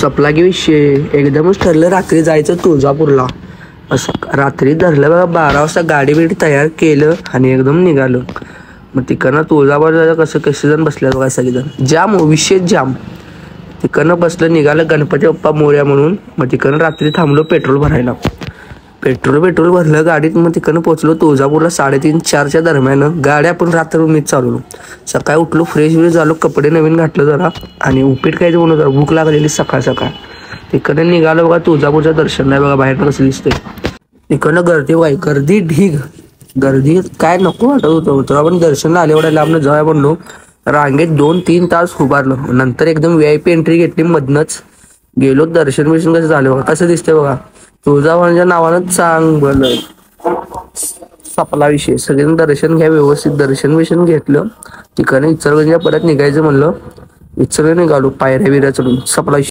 सपला की विषय एकदमच ठरलं रात्री जायचं तुळजापूरला. असं रात्री धरलं बघा 12 वाजता गाडी बिडी तयार केलं आणि एकदम निघालो. मग तिकडनं तुळजापूर जायचं कसे जण बसले बघा सगळेजण. जाम विशेष जाम. तिकडनं बसलं निघालं गणपती बाप्पा मोरया म्हणून. मग तिकडनं रात्री थांबलो पेट्रोल भरायला. पेट्रोल भरलं गाडीत. मग तिकडनं पोहोचलो तुळजापूरला 3:30-4च्या दरम्यान. गाड्या आपण रात्र मीच चालवलो. सकाळी उठलो फ्रेश झालो कपडे नवीन घातलं जरा आणि उपीट खायचं म्हणून जरा भूक लागलेली सकाळ. तिकडनं निघालो बघा तुळजापूरचं दर्शन नाही बघा बाहेरनं कसं दिसतंय. तिकडनं गर्दी ढीग. गर्दी काय नको वाटत होतं. तर आपण दर्शनला आले एवढ्या लांबनं जाऊया म्हणलो. रांगेत 2-3 तास उभारलो. नंतर एकदम VIP एंट्री घेतली मधनच गेलो. दर्शन कसं झालं बघा कसं दिसतंय बघा. तुळजाभवानीच्या नावानं चांगलं सपला विषय. सगळ्यांनी दर्शन घ्या व्यवस्थित. दर्शन घेतलं. तिकडनं इचलकरंजीला परत निघायचं म्हणलं. इचलकरंजी निघालो पायऱ्या बिऱ्या चढून सपला विषय.